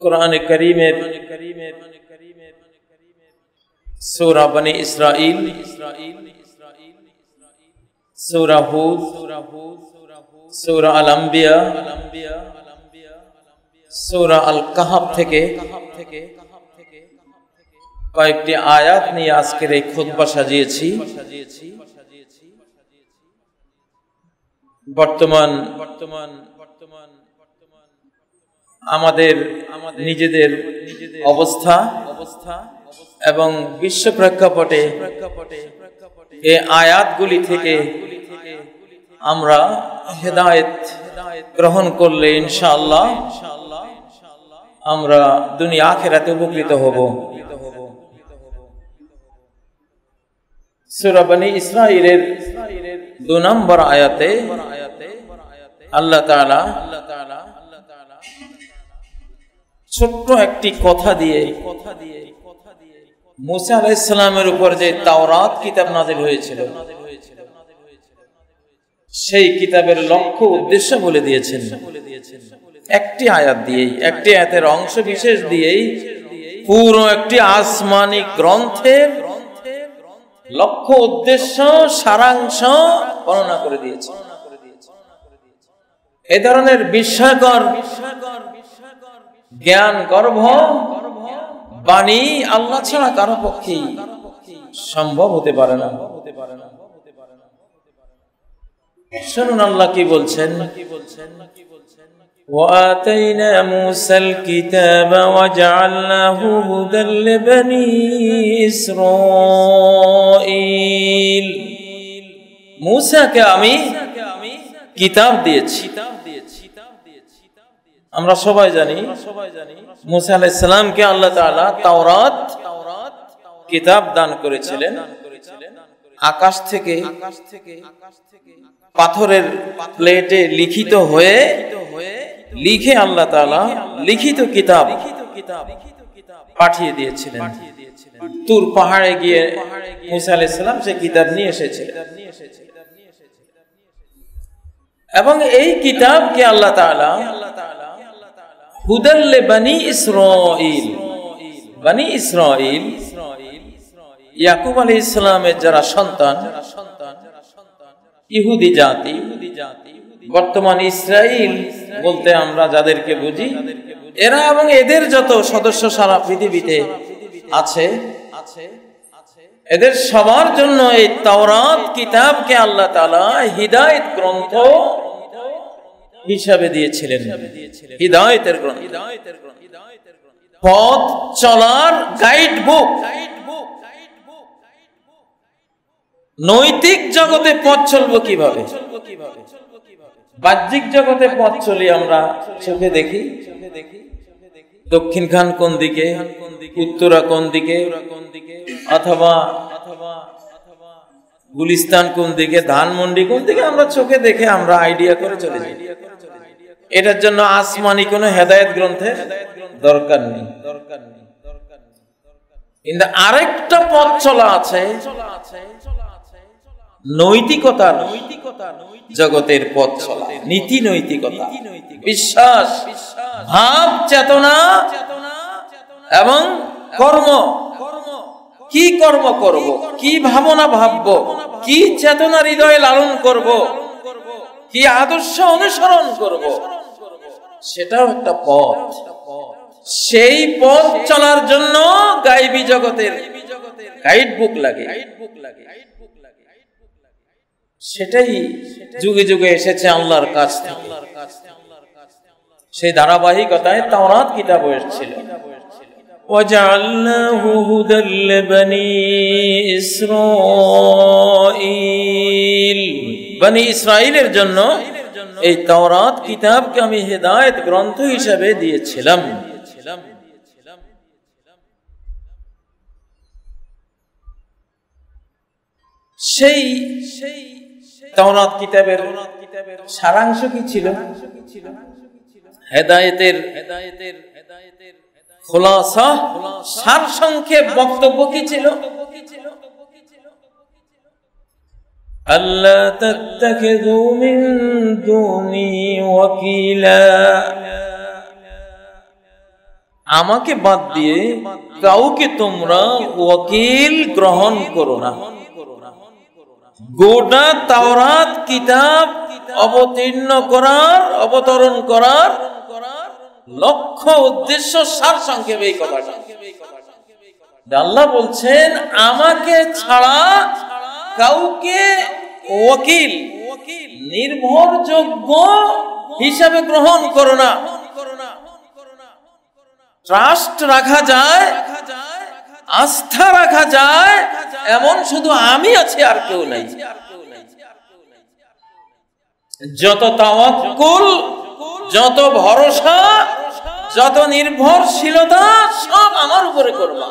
कुरान करीमेर सूरा बनी इस्राइल, सूरा हूद, सूरा अल अंबिया, सूरा अल कहफ থেকে কয়েকটি আয়াত নিয়ে আজকের এই খুতবা সাজিয়েছি। বর্তমান আমাদের নিজেদের অবস্থা এবং বিশ্ব প্রেক্ষাপটে এই আয়াতগুলি থেকে আমরা হেদায়েত গ্রহণ করলে ইনশাআল্লাহ আমরা দুনিয়া আখিরাতে উপকৃত হব। সূরা বনী ইসরাইলের 2 নম্বর আয়াতে আল্লাহ তাআলা ছোট্ট একটি কথা দিয়ে মুসা আলাইহিস সালামের উপর যে তাওরাত কিতাব নাযিল হয়েছিল সেই কিতাবের লক্ষ্য উদ্দেশ্য বলে দিয়েছেন। একটি আয়াত দিয়েই, একটি আয়াতের অংশ বিশেষ দিয়েই পুরো একটি আসমানি গ্রন্থের লক্ষ্য উদ্দেশ্য সারাংশ বর্ণনা করে দিয়েছে। এই ধরনের বিস্ময়কর জ্ঞান গর্ভ বাণী আল্লাহ ছাড়া কারো পক্ষে সম্ভব হতে পারে না। শুনুন আল্লাহ কি বলছেন, وَآتَيْنَا مُوسَى الْكِتَابَ وَجَعَلْنَاهُ هُدًى لِبَنِي إِسْرَائِيلَ। মুসাকে আমি কিতাব দিয়েছি। আমরা সবাই জানি মুসা আলাইহিস সালামকে আল্লাহ তাআলা তাওরাত কিতাব দান করেছিলেন। আকাশ থেকে পাথরের প্লেটে লিখিত হয়ে লিখে আল্লাহ তাআলা লিখিত কিতাব পাঠিয়ে দিয়েছিলেন। তুর পাহাড়ে গিয়ে মুসা আলাইহিস সালাম সেই কিতাব নিয়ে এসেছিলেন এবং এই কিতাবকে আল্লাহ তাআলা হুদাল লিবানি ইসরাঈল, বনি ইসরাঈল ইয়াকুব আলাইহিস সালামের যারা সন্তান, ইহুদি জাতি, বর্তমান ইসরাইল বলতে আমরা যাদেরকে বুঝি, এরা এবং এদের যত সদস্য সারা পৃথিবীতে আছে এদের সবার জন্য এই তাওরাত কিতাবকে আল্লাহ তাআলা হিদায়াত গ্রন্থ হিসাবে দিয়েছিলেন। হিদায়াতের গ্রন্থ, পথ চলার গাইড বুক। নৈতিক জগতে পথ চলবো কিভাবে, বাহ্যিক জগতে পথ চলি আমরা চোখে দেখি, দক্ষিণ খান কোন দিকে, উত্তরা কোন দিকে, অথবা গুলিস্তান কোন দিকে, ধানমন্ডি কোন দিকে, আমরা চোখে দেখে আমরা আইডিয়া করে চলে যাই। এটার জন্য আসমানি কোনো হেদায়েত গ্রন্থের দরকার নেই। কিন্তু আরেকটা পথ চলা আছে নৈতিকতার জগতের পথ চলা, নীতি নৈতিকতা, বিশ্বাস, ভাব চেতনা এবং কর্ম। কি কর্ম করব, কি ভাবনা ভাবব, কি চেতনা হৃদয়ে লালন করব, কি আদর্শ অনুসরণ করব, সেটাও একটা পথ। সেই পথ চলার জন্য গায়বী জগতের গাইড বুক লাগে। সেটাই যুগে যুগে এসেছে আল্লাহর কাছ থেকে। সেই ধারাবাহিকতায় তাওরাত কিতাব এসেছিল। وَجَعَلْنَاهُ هُدًى لِبَنِي إِسْرَائِيلَ। বনি ইসরাইলের জন্য এই তাওরাত কিতাবকে আমি হিদায়াত গ্রন্থ হিসেবে দিয়েছিলাম। সেই তাওরাত কিতাবের সারাংশ কি ছিল? হেদায়েতের খুলাসা, সারসংক্ষেপ বক্তব্য কি ছিল? আল্লা তাত্তাখিযু মিন দুনি ওয়াকিলা, আমাকে বাদ দিয়ে কাউকে তোমরা ওয়াকিল গ্রহণ করো না। গোটা তাওরাত কিতাব অবতরণ করার লক্ষ্য উদ্দেশ্য সার সংক্ষেপে এই কথাটা। আল্লাহ বলছেন আমাকে ছাড়া কাউকে ওয়াকিল নির্ভরযোগ্য হিসাবে গ্রহণ করো না। ট্রাস্ট রাখা যায়, আস্থা রাখা যায় এমন শুধু আমি আছি, আর কেউ নাই। যত তাওয়াক্কুল, যত ভরসা, যত নির্ভরশীলতা সব আমার উপরে করবা।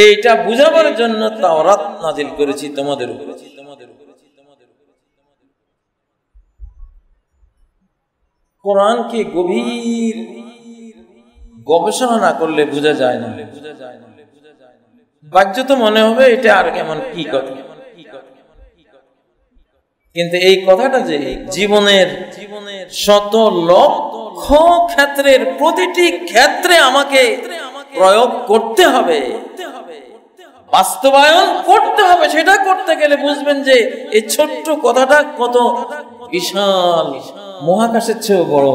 এইটা বুঝাবার জন্য তাওরাত নাজিল করেছি তোমাদের উপরে। কোরআনকে গভীর গবেষণা না করলে বোঝা যায় না। বাহ্য তো মনে হবে এটা আর কেমন কি কথা, কিন্তু এই কথাটা যে জীবনের শত লক্ষ ক্ষেত্রের প্রতিটি ক্ষেত্রে আমাকে প্রয়োগ করতে হবে, বাস্তবায়ন করতে হবে, সেটা করতে গেলে বুঝবেন যে এই ছোট্ট কথাটা কত বিশাল, মহাকাশের চেয়েও বড়,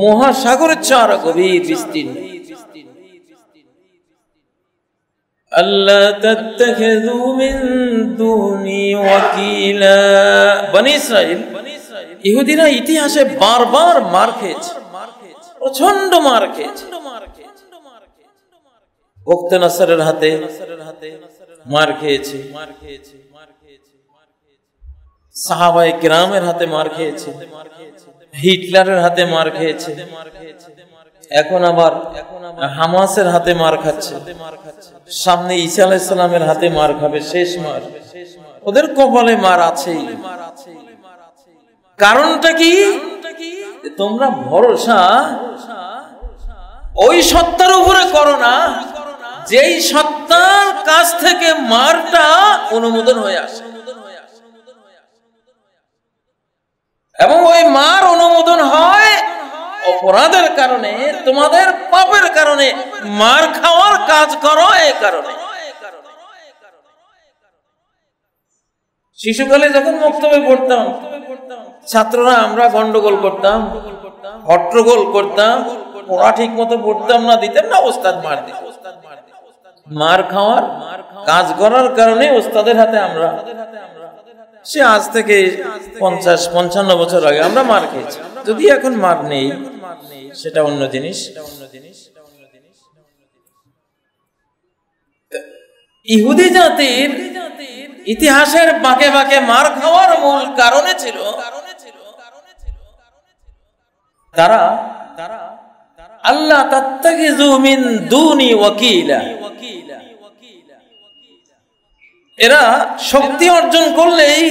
মহাসাগরের চেয়ে আরো গভীর বিস্তীর্ণ। আল্লাহ তাত্তাখিযু মিন দুনি ওয়াকিলা। বনি ইসরাইল, ইহুদিরা ইতিহাসে বারবার মার খেয়েছে, প্রচন্ড মার খেয়েছে। ওক্তে নাসরের হাতে মার খেয়েছে, সাহাবায়ে কিরামের হাতে মার খেয়েছে, হিটলারের হাতে মার খেয়েছে, এখন আবার হামাসের হাতে মার খাচ্ছে, সামনে ঈসা আলাইহিস সালামের হাতে মার খাবে, শেষ মার। ওদের কপালে মার আছেই। কারণটা কি? তোমরা ভরসা ওই সত্তার উপরে করো না যেই সত্তার কাছ থেকে মারটা অনুমোদন হয়ে আসে, এবং ওই মার অনুমোদন হয় অপরাধের কারণে, তোমাদের পাপের কারণে মার খাওয়ার কাজ করো। এই কারণে শিশুকালে যখন মক্তবে পড়তাম, ছাত্ররা আমরা গন্ডগোল করতাম, হট্টগোল করতাম, পড়া ঠিক মতো পড়তাম না, দিতেন না, ওস্তাদ মার দিত। মার খাওয়ার কাজ করার কারণে ওস্তাদের হাতে আমরা, সে আজ থেকে 50-55 বছর আগে আমরা মার খেয়েছি। যদি এখন মার নেই সেটা অন্য জিনিস। ইহুদি জাতির ইতিহাসের বাঁকে বাঁকে মার খাওয়ার মূল কারণে ছিল তারা আল্লাহ তাত্তাখিযু মিন দুনি ওয়াকিলা। এরা শক্তি অর্জন করলেই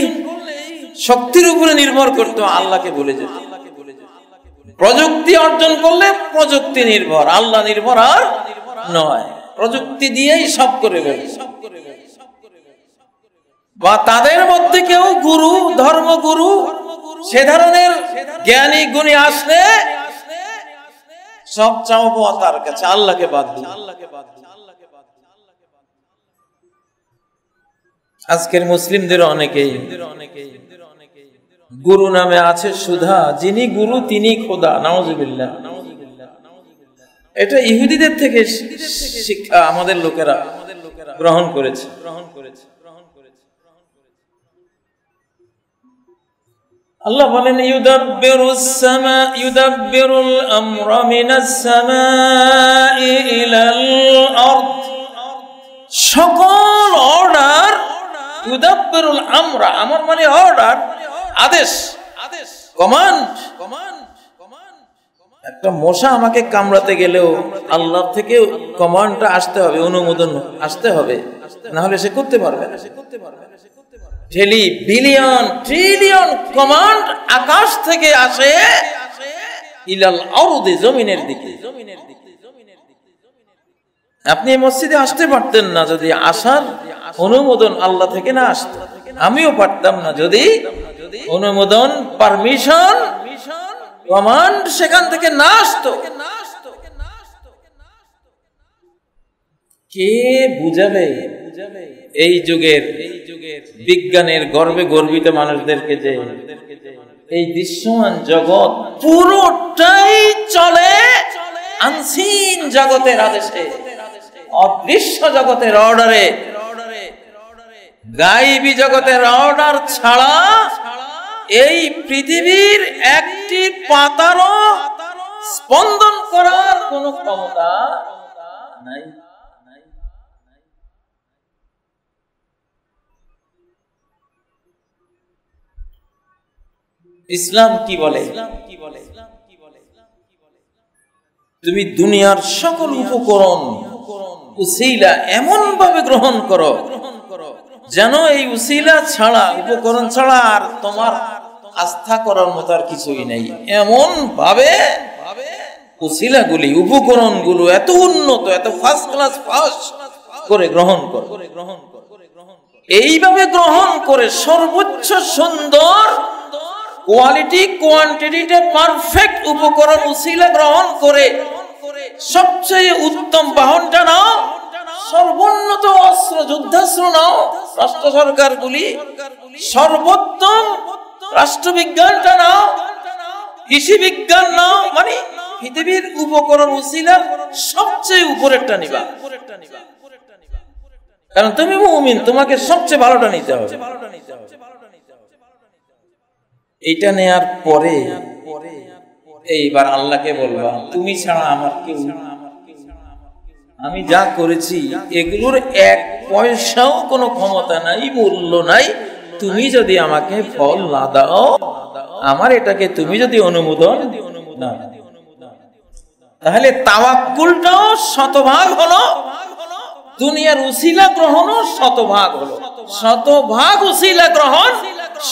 শক্তির উপরে নির্ভর করত, আল্লাহকে ভুলে যেত। প্রযুক্তি অর্জন করলে প্রযুক্তি নির্ভর, আল্লাহ নির্ভর আর নয়। প্রযুক্তি দিয়েই সব করে ফেলে। বা তাদের মধ্যে কেউ গুরু, ধর্মগুরু, সে ধরনের জ্ঞানী গুণী আসলে সব চাওবো তার কাছে, আল্লাহকে বাদ দিয়ে। আজকের মুসলিমদের অনেকেই গুরু নামে আছে সুধা, যিনি গুরু তিনি খোদা। নাউজুবিল্লাহ। এটা ইহুদিদের থেকে শিক্ষা আমাদের লোকেরা গ্রহণ করেছে। আল্লাহ বলেন ইউদাব্বিরুল আমরা মিনাস সামাই ইলাল আরদ। সকল অর্ডার, ইউদাব্বিরুল আমরা, আমর মানে অর্ডার, আদেশ, কমান্ড। একটা মশা আমাকে কামড়াতে গেলেও আল্লাহ থেকে কমান্ডটা আসতে হবে, অনুমোদন আসতে হবে, না হলে সে করতে পারবে না। বিলিয়ন ট্রিলিয়ন কমান্ড আকাশ থেকে আসে ইলাল আরদি, জমিনের দিকে। আপনি মসজিদে আসতে পারতেন না যদি আসার অনুমোদন আল্লাহ থেকে না আসতো। আমিও পারতাম না যদি অনুমোদন, পারমিশন, কমান্ড সেখান থেকে না আসতো। কে বুঝাবে এই যুগের বিজ্ঞানের গর্বে গর্বিত মানুষদেরকে যে এই দৃশ্যমান জগৎ পুরোটাই চলে আনসিন জগতের আদেশে, অদৃশ্য জগতের অর্ডারে। গায়েবী জগতের অর্ডার ছাড়া এই পৃথিবীর একটি পাতারও স্পন্দন করার কোনো ক্ষমতা নাই। ইসলাম কি বলে? তুমি দুনিয়ার সকল উপকরণ উসিলা এমন ভাবে গ্রহণ করো যেন এই উসিলা ছাড়া, উপকরণ ছাড়া আর তোমার আস্থা করার মতো আর কিছুই নেই। এমন ভাবে উসিলাগুলি, উপকরণগুলো এত উন্নত, এত ফার্স্ট ক্লাস ফার্স্ট করে গ্রহণ করো। এইভাবে গ্রহণ করে সর্বোচ্চ সুন্দর কোয়ালিটি কোয়ান্টিটিতে পারফেক্ট উপকরণ উসিলা গ্রহণ করে সবচেয়ে উত্তম বাহনটা নাও, সর্বোন্নত অস্ত্র যুদ্ধাস্ত্র নাও, রাষ্ট্র সরকারগুলি সর্বোত্তম রাষ্ট্রবিজ্ঞানটা নাও, কৃষি বিজ্ঞান নাও, মানে পৃথিবীর উপকরণ উসিলা সবচেয়ে উপরেরটা নিবা। কারণ তুমি মুমিন, তোমাকে সবচেয়ে ভালোটা নিতে হবে। এইটা নেয়ার পরে এইবার আল্লাহকে বলবা, তুমি ছাড়া আমার কেউ, আমি যা করেছি এগুলোর এক পয়সাও কোনো ক্ষমতা নাই, মূল্য নাই। তুমি যদি আমাকে ফল না দাও, আমার এটাকে তুমি যদি অনুমোদন না, তাহলে তাওয়াক্কুলটাও শতভাগ হলো, দুনিয়ার উসিলা গ্রহণও শতভাগ হলো। শতভাগ উসিলা গ্রহণ,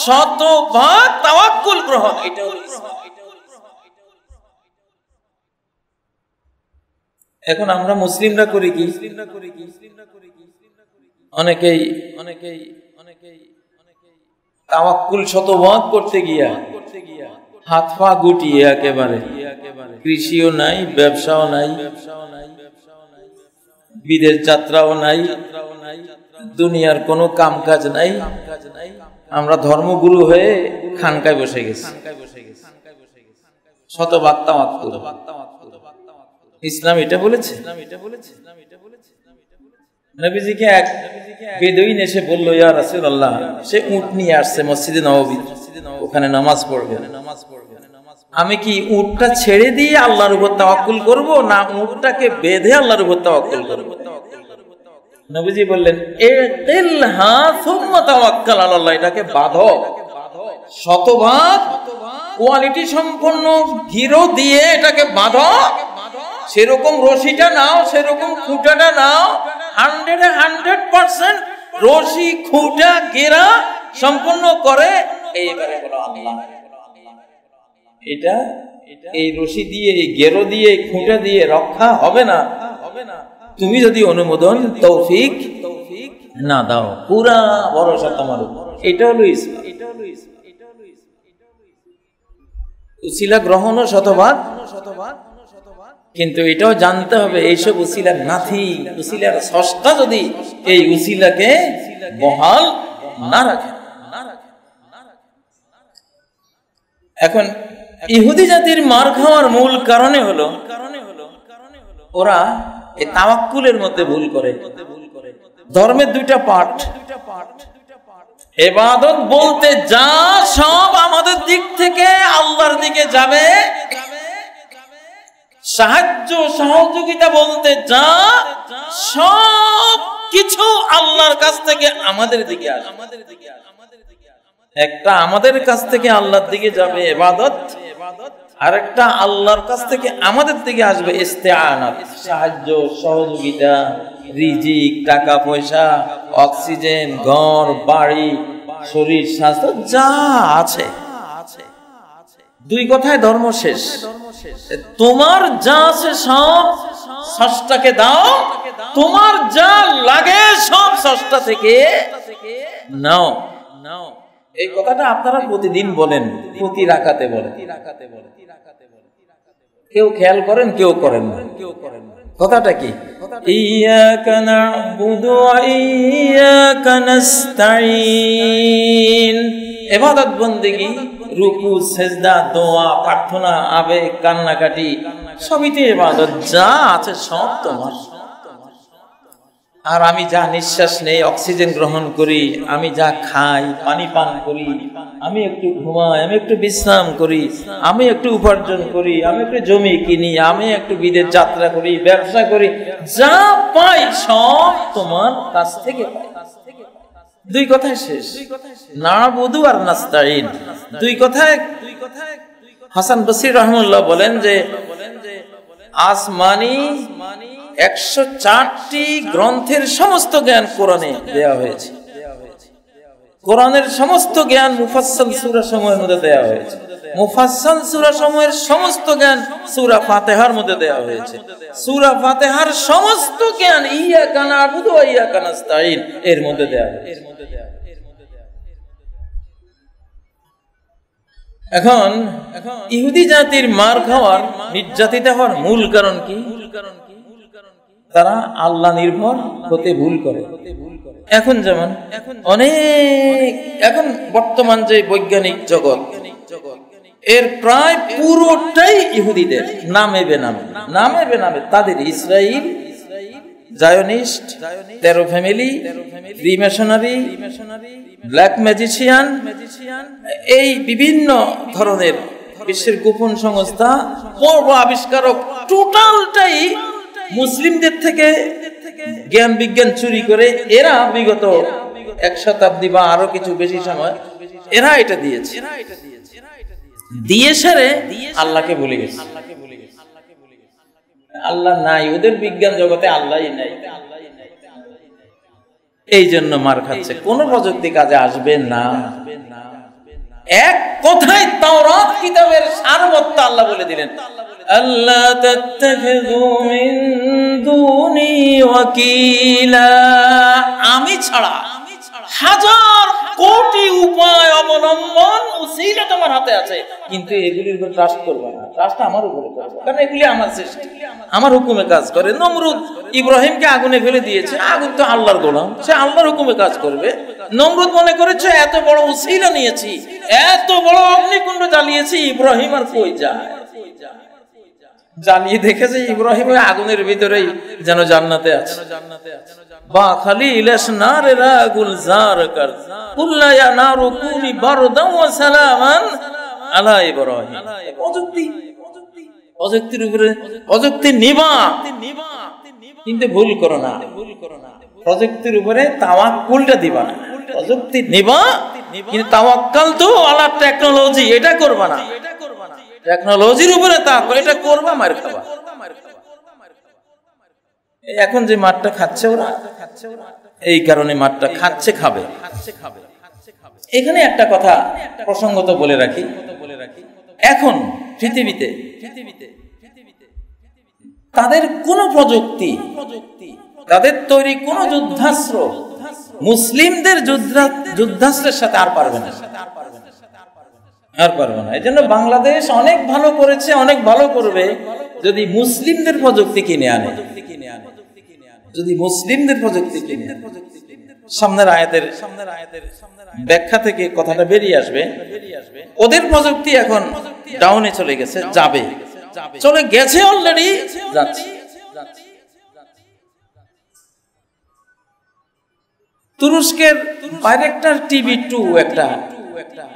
শতভাগ তাওয়াক্কুল গ্রহণ। এটা হলো ইসলাম। এখন আমরা মুসলিমরা করি কি? অনেকেই তাওয়াক্কুল শতভাগ করতে গিয়া হাত পা গুটিয়ে একেবারে, কৃষিও নাই, ব্যবসাও নাই, বিদেশ যাত্রাও নাই, দুনিয়ার কোনো কাম কাজ নাই। আমরা ধর্মগুরু হয়ে খানকায় বসে গেছি। শতভাগ তাওয়াক্কুল। ইসলাম এটা বলেছে? নবীজিকে এক বেদুইন এসে বলল, ইয়া রাসূলুল্লাহ, সে উট নিয়ে আসছে মসজিদে নববী, ওখানে নামাজ পড়বে। আমি কি উটটা ছেড়ে দিয়ে আল্লাহর উপর তাওয়াক্কুল করব, না উটটাকে বেঁধে আল্লাহর উপর তাওয়াক্কুল করব? নবীজি বললেন, ইতিলহা সুম্মা তাওয়াক্কাল আলাল্লাহ, এটাকে বাঁধো। শতভাগ কোয়ালিটি সম্পন্ন গিরো দিয়ে এটাকে বাঁধো। সেরকম রশিটা নাও, সেরকম খুঁটাটা নাও, 100% রশি খুঁটা গেরা সম্পূর্ণ করে এইবারে বলো আল্লাহ। এটা এই রশি দিয়ে, এই গেরো দিয়ে, খুঁটা দিয়ে রক্ষা হবে না, তুমি যদি অনুমোদন তৌফিক না দাও। পুরা ভরসা তোমার উপর। এটা হলো ইসলাম। উসিলা গ্রহণও শতভাগ, কিন্তু এটাও জানতে হবে এইসব উসিলার নাথি, উসিলার সস্তা যদি এই উসিলাকে বহাল না রাখে। এখন ইহুদি জাতির মার খাওয়ার মূল কারণে হলো ওরা এই তাওয়াক্কুলের মধ্যে ভুল করে। ধর্মের দুইটা পার্ট, ইবাদত বলতে যা সব আমাদের দিক থেকে আল্লাহর দিকে যাবে, সাহায্য সহযোগিতা বলতে যা সব কিছু আল্লাহর কাছ থেকে আমাদের দিকে আসবে। একটা আমাদের কাছ থেকে আল্লাহর দিকে যাবে ইবাদত, আর একটা আল্লাহর কাছ থেকে আমাদের দিকে আসবে ইস্তেআনাত, সাহায্য সহযোগিতা, রিজিক, টাকা পয়সা, অক্সিজেন, ঘর বাড়ি, শরীর স্বাস্থ্য যা আছে। দুই কথায় ধর্ম শেষ। তোমার যা আছে সব স্রষ্টাকে দাও, তোমার যা লাগে সব স্রষ্টা থেকে নাও। এই কথাটা আপনারা প্রতিদিন বলেন, প্রতি রাকাতে বলেন। কেউ খেয়াল করেন, কেউ করেন না। কথাটা কি? ইয়াকা না'বুদু ওয়া ইয়াকা নাস্তাঈন। ইবাদত বন্দেগী, রুকু, সেজদা, দোয়া, প্রার্থনা, আবেগ, কান্নাকাটি সবই তো ইবাদত। যা আছে সব তোমার। আর আমি যা নিঃশ্বাস নেই, অক্সিজেন গ্রহণ করি, আমি যা খাই, পানি পান করি, আমি একটু ঘুমাই, আমি একটু বিশ্রাম করি, আমি একটু উপার্জন করি, আমি একটু জমি কিনি, আমি একটু বিদেশ যাত্রা করি, ব্যবসা করি, যা পাই সব তোমার কাছ থেকে পাই। দুই কথায় শেষ, না'বুদু আর নাস্তাঈন। দুই কথায় হাসান বসরি রাহিমাহুল্লাহ বলেন যে আসমানি 104টি গ্রন্থের সমস্ত জ্ঞান কোরআনে দেয়া হয়েছে। কোরআনের সমস্ত জ্ঞান মুফাসসাল সূরা সমূহের মধ্যে দেয়া হয়েছে। মুফাসসাল সূরা সমূহের সমস্ত জ্ঞান সূরা ফাতিহার মধ্যে দেয়া হয়েছে। সূরা ফাতিহার সমস্ত জ্ঞান ইয়াকা না'বুদু ওয়া ইয়াকা নাস্তাঈন এর মধ্যে দেয়া হয়েছে। এখন ইহুদি জাতির মার খাওয়ার, নির্যাতিত হওয়ার মূল কারণ কি? তারা আল্লাহ নির্ভর হতে ভুল করে। এখন যেমন এখন বর্তমান যে বৈজ্ঞানিক জগৎ, এর প্রায় পুরোটাই ইহুদিদের নামে বেনামে তাদের। Israel, Zionist, 13 family, freemasonry, black magician, এই বিভিন্ন ধরনের বিশ্বের গোপন সংস্থা, পর্ব আবিষ্কারক, টোটালটাই মুসলিমদের থেকে জ্ঞান বিজ্ঞান চুরি করে এরা বিগত 1 শতাব্দী বা আরো কিছু বেশি সময় এরা এটা দিয়েছে। দিয়ে সারে আল্লাহকে ভুলে গেছে। আল্লাহ নাই, ওদের বিজ্ঞান জগতে আল্লাহই নাই। এই জন্য মার খাচ্ছে, কোন প্রযুক্তি কাজে আসবে না। এক কথায় তাওরাত কিতাবের সারবত্ত আল্লাহ বলে দিলেন, আল্লাহ তাত্তাখিযু মিন দুনি ওয়াকিলা। আমি ছাড়া হাজার কোটি উপায় অবলম্বন উসিলা তোমার হাতে আছে, কিন্তু এগুলির উপর ট্রাস্ট করবে না। ট্রাস্ট আমার উপরে করবে, কারণ এগুলি আমার সৃষ্টি, আমার হুকুমে কাজ করে। নমরুদ ইব্রাহিমকে আগুনে ফেলে দিয়েছে, আগুন তো আল্লাহর গোলাম, সে আল্লাহর হুকুমে কাজ করবে। নমরুদ মনে করেছে এত বড় উসিলা নিয়েছি, এত বড় অগ্নিকুণ্ড জ্বালিয়েছি, ইব্রাহিম আর কই যায়? জ্বালিয়ে দেখেছে ইব্রাহিম ওই আগুনের ভিতরেই যেন জান্নাতে আছে। বা খালিল আসনারেরা গুলজার কর কুল্লা ইয়া নারু কুনি বারদান ওয়া সালামান আলা ইব্রাহিম। প্রযুক্তির উপরে প্রযুক্তি নিবা, কিন্তু ভুল করো না। প্রযুক্তির উপরে তাওয়াক্কুলটা দিবা না। প্রযুক্তি নিবা, কিন্তু তাওয়াক্কাল তো আলা টেকনোলজি, এটা করবা না। টেকনোলজির উপরে তাওয়াক্কুল, এটা করবা, মার খাবা। এখন যে মারটা খাচ্ছে ওরা, এই কারণে মারটা খাচ্ছে, খাবে। এখানে একটা কথা প্রসঙ্গত বলে রাখি, এখন পৃথিবীতে তাদের কোন প্রযুক্তি, তাদের তৈরি কোন যুদ্ধাস্ত্র মুসলিমদের যুদ্ধাস্ত্রের সাথে আর পারবে না, আর পারবে না। এই জন্য বাংলাদেশ অনেক ভালো করেছে, অনেক ভালো করবে যদি মুসলিমদের প্রযুক্তি কিনে আনে। যদি মুসলিমদের প্রযুক্তি কিনে, সামনের আয়াতের ব্যাখ্যা থেকে কথাটা বেরিয়ে আসবে। ওদের প্রযুক্তি এখন ডাউনে চলে গেছে, যাবে, চলে গেছে, অলরেডি যাচ্ছে। তুরস্কের বাইরেক্টর TV2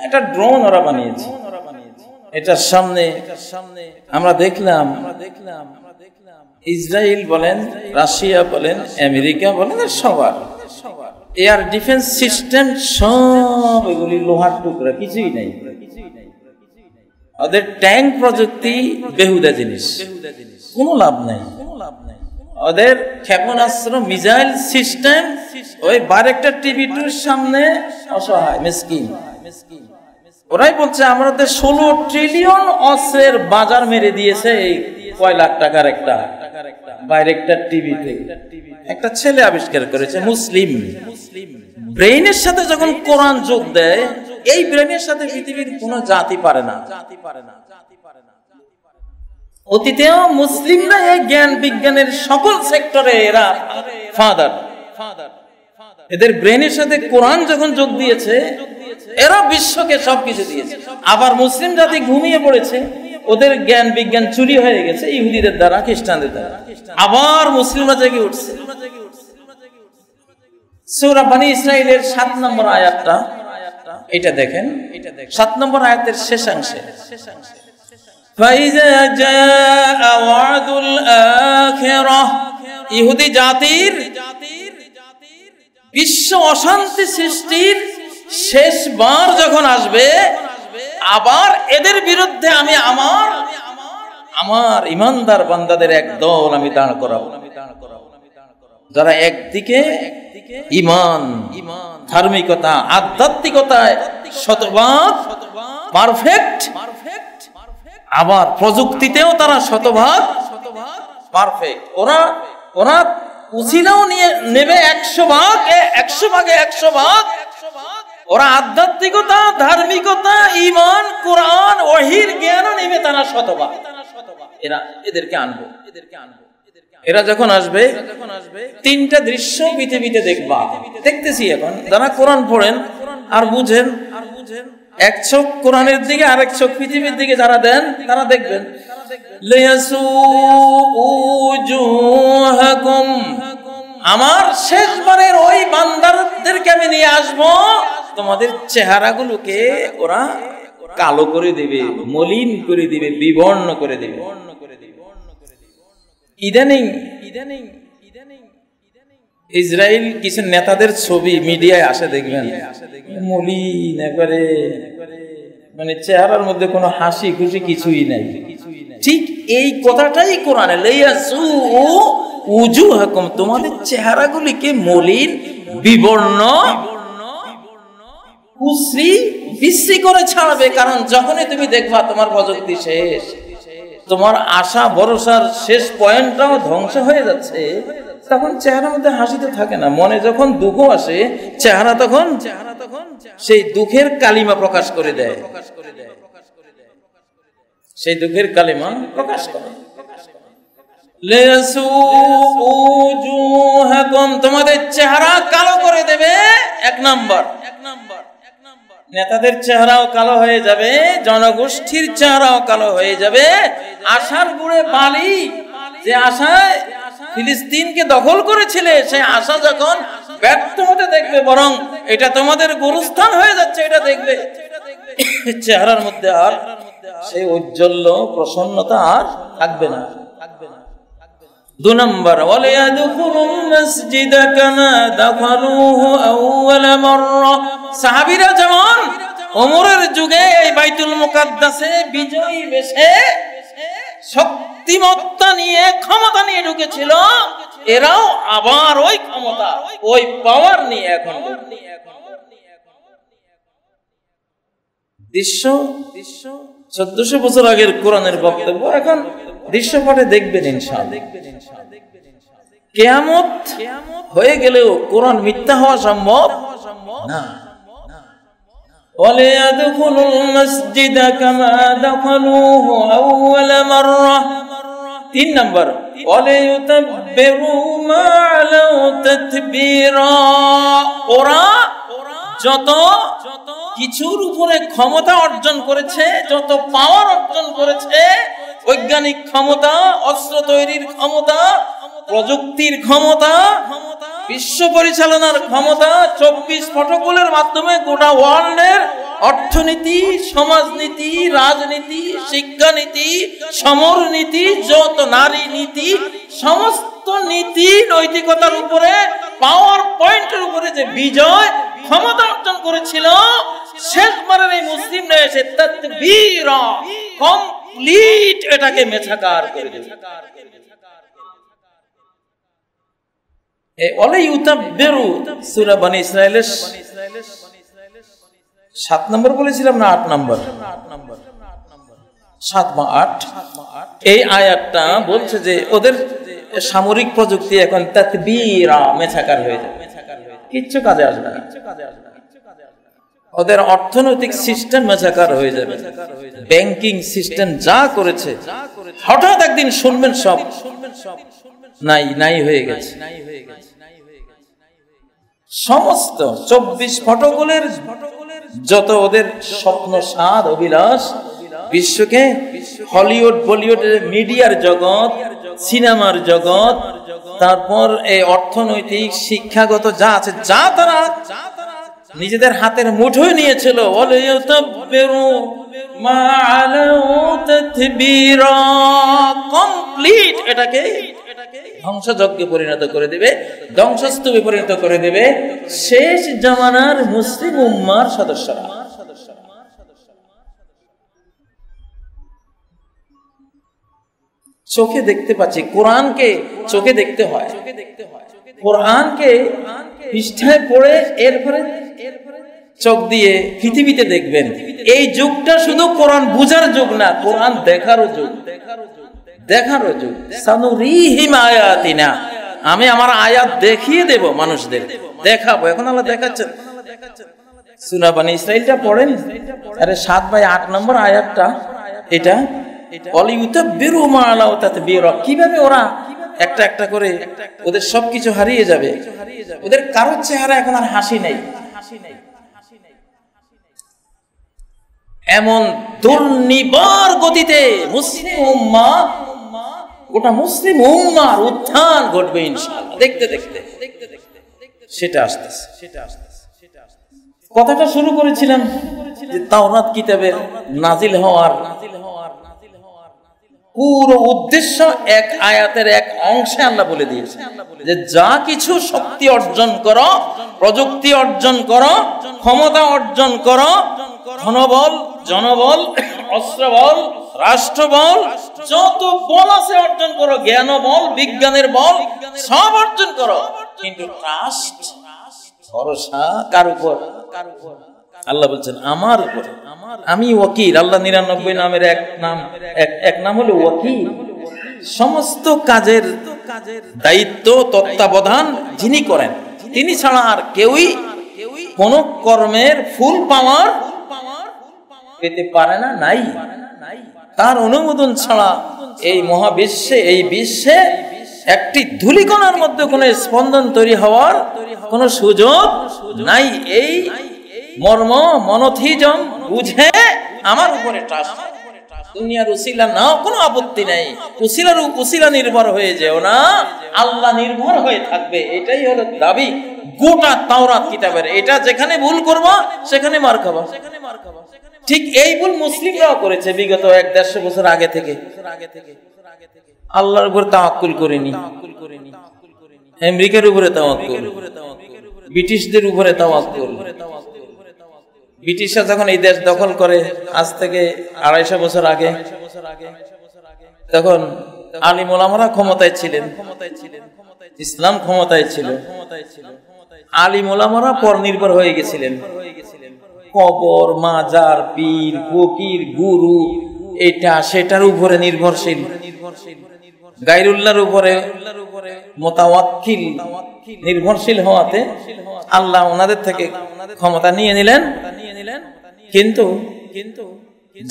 একটা ড্রোন ওরা বানিয়েছে। এটার সামনে আমরা দেখলাম ইসরায়েল বলেন, রাশিয়া বলেন, আমেরিকা বলেন, সবার এয়ার ডিফেন্স সিস্টেম সব এগুলি লোহার টুকরা, কিছুই নাই। ওদের ট্যাঙ্ক প্রযুক্তি বেহুদা জিনিস, কোনো লাভ নাই। ওদের ক্ষেপণাস্ত্র, মিসাইল সিস্টেম ওই বাইরেক্টর TV2 সামনে অসহায়, মিসকিন। ওরাই বলছে আমাদের 16 ট্রিলিয়ন অস্ত্রের বাজার মেরে দিয়েছে এই কয় লাখ টাকার একটা বাইরেক্টর টিভিতে। একটা ছেলে আবিষ্কার করেছে, মুসলিম। ব্রেইনের সাথে যখন কোরআন যোগ দেয়, এই ব্রেইনের সাথে পৃথিবীর কোন জাতি পারে না। অতীতেও মুসলিমরা এই জ্ঞান বিজ্ঞানের সকল সেক্টরে এরা ফাদার। এদের ব্রেনের সাথে কোরআন যখন যোগ দিয়েছে, এরা বিশ্বকে সবকিছু দিয়েছে। আবার মুসলিম জাতি ঘুমিয়ে পড়েছে, ওদের জ্ঞান বিজ্ঞান চুরি হয়ে গেছে ইহুদিদের দ্বারা, খ্রিস্টানদের দ্বারা। আবার মুসলিমরা জেগে উঠছে। সূরা বনী ইসরাঈলের 7 নম্বর আয়াতটা এটা দেখেন, 7 নম্বর আয়াতের শেষাংশে ফাইজা জাআ ওয়াদুল আখিরাহ, ইহুদি জাতির বিশ্ব অশান্তি সৃষ্টির শেষবার যখন আসবে, আবার এদের বিরুদ্ধে আমি আমার ইমানদার বান্দাদের এক দল আমি দাঁড় করাবো, যারা একদিকে ঈমান, ধার্মিকতা, আধ্যাত্মিকতায় শতভাগ পারফেক্ট, আবার প্রযুক্তিতেও তারা শতভাগ পারফেক্ট। ওরা উসিলাও নিয়ে নেবে 100 ভাগ, 100 ভাগে 100 ভাগ। ওরা আধ্যাত্মিকতা, ধার্মিকতা, ঈমান, কোরআন, ওহীর জ্ঞানও নেবে তারা শতভাগ। এদেরকে আনবো। এরা যখন আসবে 3টা দৃশ্য পৃথিবীতে দেখবা, দেখতেছি এখন। যারা কোরআন পড়েন আর বুঝেন, এক চোখ কোরআনের দিকে আর এক চোখ পৃথিবীর দিকে যারা দেন, তারা দেখবেন আমার শেষবারের ওই বান্দারদেরকে আমি নিয়ে আসবো, তোমাদের চেহারাগুলোকে ওরা কালো করে দিবে, মলিন করে দিবে, বিবর্ণ করে দিবে। ইদানিং ইসরায়েল কিছু নেতাদের ছবি মিডিয়ায় আসে, দেখবেন মলিন একবারে, মানে চেহারার মধ্যে কোনো হাসি খুশি কিছুই নাই। ঠিক এই কথাটাই কোরআনে, তোমাদের চেহারাগুলিকে মলিন, বিবর্ণ, কুশ্রী, বিশ্রী করে ছাড়বে। কারণ যখনই তুমি দেখবা তোমার প্রযুক্তি শেষ, তোমার আশা ভরসার শেষ পয়েন্টটাও ধ্বংস হয়ে যাচ্ছে, তখন চেহারার মধ্যে হাসি তো থাকে না। মনে যখন দুঃখ আসে, চেহারা তখন সেই দুঃখের কালিমা প্রকাশ করে দেয়, সেই দুঃখের কালিমা প্রকাশ করে। তোমাদের চেহারা কালো করে দেবে। 1 নম্বর, নেতাদের চেহারাও কালো হয়ে যাবে, জনগোষ্ঠীর চেহারাও কালো হয়ে যাবে। আশার গুড়ে বালি, যে আশায় ফিলিস্তিনকে দখল করেছিলে, সেই আশা যখন ব্যর্থ হতে দেখবে, বরং এটা তোমাদের গোরস্থান হয়ে যাচ্ছে, এটা দেখবে, চেহারার মধ্যে আর সেই ঔজ্জ্বল্য, প্রসন্নতা আর থাকবে না। 2 নম্বর, সাহাবীরা যেমন ওমরের যুগে এই বাইতুল মুকাদ্দাসে বিজয়ী বেশে শক্তিমত্তা নিয়ে, ক্ষমতা নিয়ে ঢুকেছিল, এরাও আবার ওই ক্ষমতা, ওই পাওয়ার নিয়ে এখন দৃশ্য 1400 বছর আগের কোরআনের বক্তব্য এখন দৃশ্যপটে দেখবেন ইনশাআল্লাহ। কিয়ামত হয়ে গেলেও কোরআন মিথ্যা হওয়া সম্ভব না। ওয়ালিয়াদখুলুল মাসজিদা কামা দাখালুহু আউওয়ালা মাররা। 3 নম্বর, ওয়ালিয়ুতাব্বিরু মা আলাউ তাতবীরা। ওরা যত কিছুর উপরে ক্ষমতা অর্জন করেছে, যত পাওয়ার অর্জন করেছে, বৈজ্ঞানিক ক্ষমতা, অস্ত্র তৈরির ক্ষমতা, প্রযুক্তির ক্ষমতা, বিশ্ব পরিচালনার ক্ষমতা, 24 প্রটোকলের মাধ্যমে গোটা ওয়ার্ল্ডের অর্থনীতি, সমাজনীতি, রাজনীতি, শিক্ষানীতি, সমরনীতি, যত নারী নীতি, সমস্ত নীতি, নৈতিকতার উপরে, পাওয়ার পয়েন্টের উপরে যে বিজয় ক্ষমতা অর্জন করেছিল, শেষবারের এই মুসলিমরা এসে তাকবীর, কমপ্লিট এটাকে মেছাকার করে দিল। সূরা বনী ইসরাঈলের 7 নম্বর বলেছিলাম না 8 নম্বর? 7 বা 8 এই আয়াতটা বলছে যে ওদের সামরিক প্রযুক্তি এখন তাকবীরা, মেছাকার হয়ে যাবে, কিচ্ছু কাজে আসবে না। ওদের অর্থনৈতিক সিস্টেম মেছাকার হয়ে যাবে, ব্যাংকিং সিস্টেম যা করেছে হঠাৎ একদিন শুনবেন সব নাই নাই হয়ে গেছে। সমস্ত 24 ফটকের যত ওদের স্বপ্ন স্বাদ অভিলাষ, বিশ্বকে হলিউড বলিউডের মিডিয়ার জগৎ, সিনেমার জগৎ, তারপর এই অর্থনৈতিক শিক্ষাগত যা আছে, যা তারা নিজেদের হাতের মুঠোয় নিয়েছিল, কমপ্লিট এটাকে ধ্বংসযজ্ঞে পরিণত করে দেবে, ধ্বংসস্তূপে পরিণত করে দেবে শেষ জামানার মুসলিম উম্মার সদস্যরা। চোখে দেখতে পাচ্ছি, কোরআনকে চোখে দেখতে হয়, কোরআনকে পৃষ্ঠায় পড়ে এরপরে চোখ দিয়ে পৃথিবীতে দেখবেন। এই যুগটা শুধু কোরআন বুঝার যুগ না, কোরআন দেখারও যুগ, দেখারও যুগ। সানুরিহিম আয়াতিনা, আমি আমার আয়াত দেখিয়ে দেব, মানুষদের দেখাবো। এখন আল্লাহ দেখাচ্ছেন। সূরা বনী ইসরাঈলটা পড়েন, আরে 7 বাই 8 নম্বর আয়াতটা, এটা কিভাবে ওরা একটা একটা করে ওদের সবকিছু হারিয়ে যাবে, ওদের কারোর চেহারা এখন আর হাসি নেই। এমন দুর্নিবার গতিতে মুসলিম উম্মাহ, গোটা মুসলিম উম্মার উত্থান ঘটবে ইনশাআল্লাহ। দেখতে দেখতে সেটা আসতেছে। কথাটা শুরু করেছিলাম যে তাওরাত কিতাবের নাজিল হওয়ার পুরো উদ্দেশ্য এক আয়াতের এক অংশে আল্লাহ বলে দিয়েছে যে যা কিছু শক্তি অর্জন করো, প্রযুক্তি অর্জন করো, ক্ষমতা অর্জন করো, ধনবল, জনবল, অস্ত্রবল, রাষ্ট্রবল, যত বল আছে অর্জন করো, জ্ঞান বল, বিজ্ঞানের বল, সব অর্জন করো, কিন্তু ট্রাস্ট, ভরসা কার উপর? আল্লাহ বলছেন আমার উপর, আমি ওয়াকিল। আল্লাহ 99 নামের এক নাম হলো ওয়াকিল। সমস্ত কাজের দায়িত্ব তত্ত্বাবধান যিনি করেন, তিনি ছাড়া আর কেউই কোন কর্মের ফুল পাওয়ার পেতে পারে না, নাই। তার অনুমোদন ছাড়া এই মহাবিশ্বে, এই বিশ্বে একটি ধূলিকণার মধ্যে কোনো স্পন্দন তৈরি হওয়ার কোনো সুযোগ নাই। এই মর্ম মনোথিজম বুঝে আমার উপরে ট্রাস্ট। দুনিয়ার উসিলা নাও, কোনো আপত্তি নাই, উসিলার উসিলা নির্ভর হয়ে যেও না, আল্লাহ নির্ভর হয়ে থাকবে। এটাই হলো দাবি গোটা তাওরাত কিতাবের। এটা যেখানে ভুল করবো সেখানে মার খাবো। ঠিক এই ভুল মুসলিমরাও করেছে বিগত 150 বছর আগে থেকে। আল্লাহর উপর তাওয়াক্কুল করেনি, আমেরিকার উপরে তাওয়াক্কুল, ব্রিটিশদের উপরে তাওয়াক্কুল। ব্রিটিশরা যখন এই দেশ দখল করে আজ থেকে 250 বছর আগে, তখন আলিম ওলামারা ক্ষমতায় ছিলেন, ইসলাম ক্ষমতায় ছিল। আলিম ওলামারা পর নির্ভর হয়ে গেছিলেন। কবর, মাজার, পীর, ফকির, গুরু, এটা সেটার উপরে নির্ভরশীল। গায়রুল্লাহর উপরে মুতাওয়াক্কিল, নির্ভরশীল হওয়াতে আল্লাহ ওনাদের থেকে ক্ষমতা নিয়ে নিলেন। কিন্তু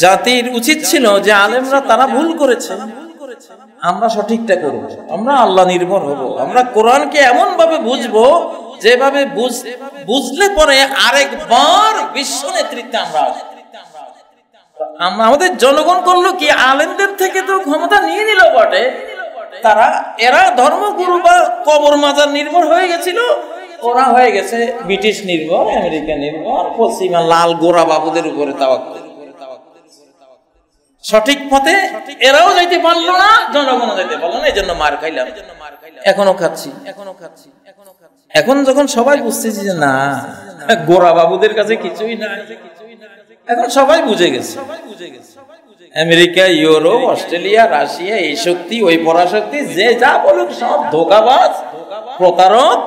জাতির উচিত ছিল যে আলেমরা তারা ভুল করেছে, আমরা সঠিকটা করব, আমরা আল্লাহ নির্ভর হব, আমরা কোরআনকে এমন ভাবে বুঝবো যেভাবে বুঝলে পরে আরেকবার বিশ্ব নেতৃত্বে আমরা আমাদের জনগণ করলো কি, আলেমদের থেকে তো ক্ষমতা নিয়ে নিল বটে, এরা ধর্মগুরু বা কবর মাজার নির্ভর হয়ে গেছিল, ওরা হয়ে গেছে ব্রিটিশ নির্ভর, আমেরিকা নির্ভর, পশ্চিমা লাল গোরা বাবুদের উপরে তাওয়াক্কুল। সঠিক পথে এরাও যাইতে পারলো না, জনগণও যাইতে পারলো না, এই জন্য মার খাইলাম, এখনো খাচ্ছি। এখন যখন সবাই বুঝতেছি যে না, গোরা বাবুদের কাছে কিছুই না, এখন সবাই বুঝে গেছে আমেরিকা, ইউরোপ, অস্ট্রেলিয়া, রাশিয়া, এই শক্তি ওই পরাশক্তি, যে যা বলুক সব ধোঁকাবাজ, প্রতারক।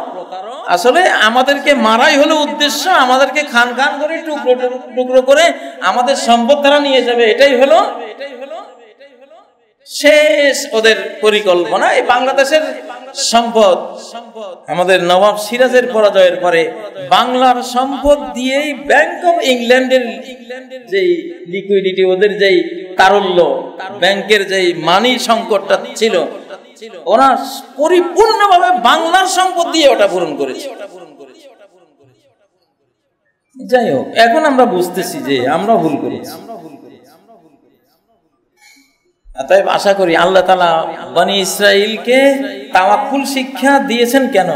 আসলে আমাদেরকে মারাই হলো উদ্দেশ্য, আমাদেরকে খান খান করে টুকরো টুকরো করে আমাদের সম্পদ তারা নিয়ে যাবে, এটাই হলো শেষ ওদের পরিকল্পনা। এই বাংলাদেশের সম্পদ আমাদের নবাব সিরাজের পরাজয়ের পরে বাংলার সম্পদ দিয়েই ব্যাংক অফ ইংল্যান্ডের যেই লিকুইডিটি, ওদের যেই তারল্য, ব্যাংকের যেই মানি সংকটটা ছিল, ওরা পরিপূর্ণভাবে বাংলার সম্পদ দিয়ে ওটা পূরণ করেছে। যাই হোক, এখন আমরা বুঝতেছি যে আমরা ভুল করেছি। তাই আশা করি আল্লাহ তাআলা বনি ইসরাইলকে তাওয়াক্কুল শিক্ষা দিয়েছেন কেন,